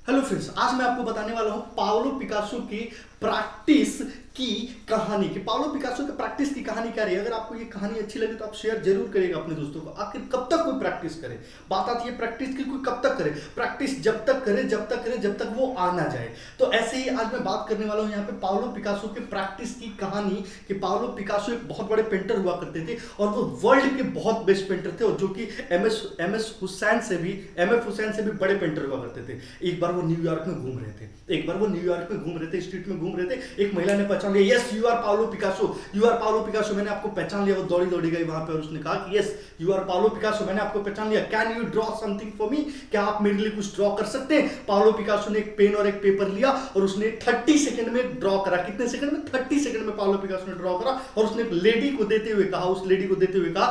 Hello friends, आज मैं आपको बताने वाला हूं पाब्लो पिकासो की प्रैक्टिस की कहानी। कि पाब्लो पिकासो की प्रैक्टिस की कहानी क्या रही है। अगर आपको ये कहानी अच्छी लगे तो आप शेयर जरूर करिएगा अपने दोस्तों को। आखिर कब तक कोई प्रैक्टिस करे, बात आती है प्रैक्टिस की, कोई कब तक करे। प्रैक्टिस जब तक करे जब तक वो आ ना जाए। तो ऐसे ही आज मैं बात करने वाला हूं यहाँ पे पाब्लो पिकासो के प्रैक्टिस की कहानी। कि पाब्लो पिकासो एक बहुत बड़े पेंटर हुआ करते थे और वो वर्ल्ड के बहुत बेस्ट पेंटर थे, और जो कि एम एफ हुसैन से भी बड़े पेंटर हुआ करते थे। एक बार वो न्यूयॉर्क में घूम रहे थे, स्ट्रीट में घूम रहे थे। एक महिला ने पहचान लिया, yes you are Pablo Picasso, मैंने आपको पहचान लिया। वो दौड़ी दौड़ी गई वहां पे और उसने कहा कि yes you are Pablo Picasso, मैंने आपको पहचान लिया। Can you draw something for me, क्या आप मेरे लिए कुछ ड्रॉ कर सकते हैं। पाब्लो पिकासो ने एक पेन और एक पेपर लिया और उसने 30 सेकंड में ड्रॉ करा। कितने सेकंड में? 30 सेकंड में पाब्लो पिकासो ने ड्रॉ करा। और उसने एक लेडी को देते हुए कहा,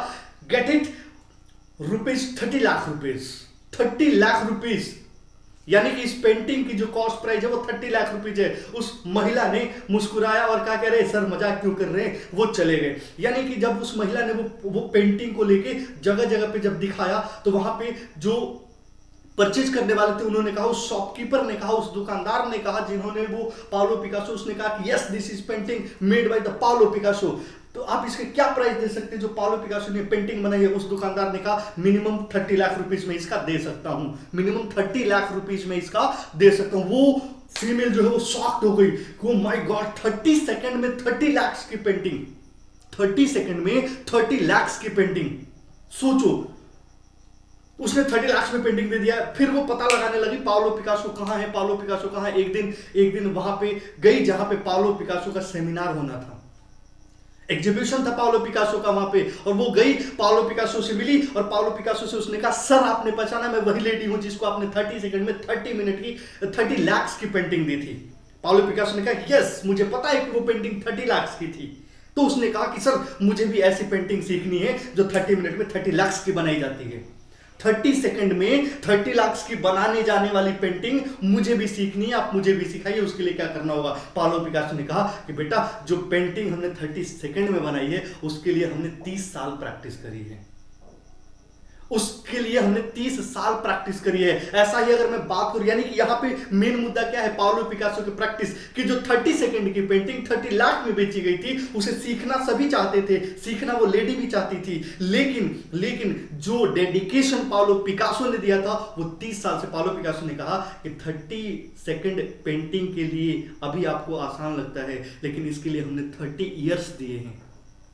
get it rupees 30 lakh rupees, 30 lakh rupees. यानी कि इस पेंटिंग की जो कॉस्ट प्राइस है वो 30 लाख रुपीज है। उस महिला ने मुस्कुराया और कहा, कह रहे सर मजाक क्यों कर रहे हैं, वो चले गए। यानी कि जब उस महिला ने वो पेंटिंग को लेके जगह जगह पे जब दिखाया तो वहां पे जो परचेज करने वाले थे उन्होंने कहा, उस शॉपकीपर ने कहा, उस दुकानदार ने कहा जिन्होंने वो पाब्लो पिकासो, उसने कहा कि yes this is painting made by the Pablo Picasso. तो आप इसके क्या प्राइस दे सकते हैं जो पाब्लो पिकासो ने पेंटिंग बनाई है। उस दुकानदार ने कहा मिनिमम 30 लाख रुपीज में इसका दे सकता हूं, मिनिमम 30 लाख रुपीज में इसका दे सकता हूं। वो फीमेल जो है वो शॉक्ड हो गई, ओ माय गॉड, 30 सेकंड में 30 लाख की पेंटिंग, 30 सेकंड में 30 लाख की पेंटिंग। सोचो, उसने 30 लाख में पेंटिंग दे दिया। फिर वो पता लगाने लगी पाब्लो पिकासो कहां है, पाब्लो पिकासो कहां है। एक दिन वहां पे गई जहां पे पाब्लो पिकासो का सेमिनार होना था, एग्जीबिशन था पाब्लो पिकासो का वहां पे। और वो गई, पाब्लो पिकासो से मिली और पाब्लो पिकासो से उसने कहा, सर आपने पहचाना, मैं वही लेडी हूं जिसको आपने 30 सेकंड में 30 मिनट की 30 लाख की पेंटिंग दी थी। पाब्लो पिकासो ने कहा, यस मुझे पता है कि वो पेंटिंग 30 लाख की थी। तो उसने कहा कि सर मुझे भी ऐसी पेंटिंग सीखनी है जो 30 मिनट में 30 लाख की बनाई जाती है। 30 सेकंड में 30 लाख की बनाने जाने वाली पेंटिंग मुझे भी सीखनी है, आप मुझे भी सिखाइए। उसके लिए क्या करना होगा। पाब्लो पिकासो ने कहा कि बेटा जो पेंटिंग हमने 30 सेकंड में बनाई है उसके लिए हमने 30 साल प्रैक्टिस करी है, उसके लिए हमने 30 साल प्रैक्टिस करी है। ऐसा ही अगर मैं बात करूं, यानी कि यहां पे मेन मुद्दा क्या है पाब्लो पिकासो की प्रैक्टिस, कि जो 30 सेकंड की पेंटिंग 30 लाख में बेची गई थी, उसे सीखना सभी चाहते थे, सीखना वो लेडी भी चाहती थी। लेकिन जो डेडिकेशन पाब्लो पिकासो ने दिया था वो 30 साल से। पाब्लो पिकासो ने कहा कि 30 सेकंड पेंटिंग के लिए अभी आपको आसान लगता है, लेकिन इसके लिए हमने 30 ईयर्स दिए हैं,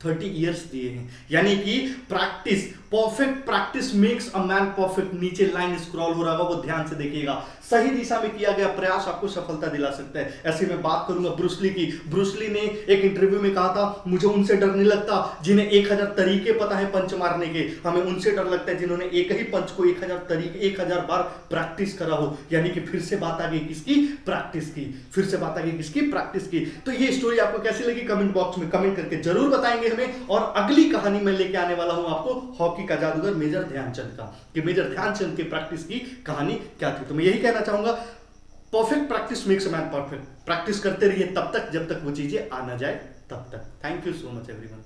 30 ईयर्स दिए हैं। यानी कि practice, perfect practice makes a man perfect. नीचे लाइन स्क्रॉल हो रहा होगा, वो ध्यान से देखिएगा। सही दिशा में किया गया प्रयास आपको सफलता दिला सकता है। ऐसे में बात करूंगा ब्रूस ली की। ब्रूस ली ने एक इंटरव्यू में कहा था, मुझे उनसे डर नहीं लगता जिन्हें 1000 तरीके पता है पंच मारने के, हमें उनसे डर लगता है जिन्होंने एक ही पंच को 1000 बार प्रैक्टिस करा हो। यानी कि फिर से बात आ गई किसकी? प्रैक्टिस की। फिर से बात आ गई किसकी? प्रैक्टिस की। तो ये स्टोरी आपको कैसी लगी कमेंट बॉक्स में कमेंट करके जरूर बताएंगे हमें। और अगली कहानी मैं लेके आने वाला हूं आपको हॉकी का जादूगर मेजर ध्यानचंद का, कि मेजर ध्यानचंद की प्रैक्टिस की कहानी क्या थी। तो मैं यही कहना चाहूंगा, perfect practice makes a man perfect. Practice करते रहिए तब तक जब तक वो चीजें आ ना जाए तब तक। Thank you so much everyone.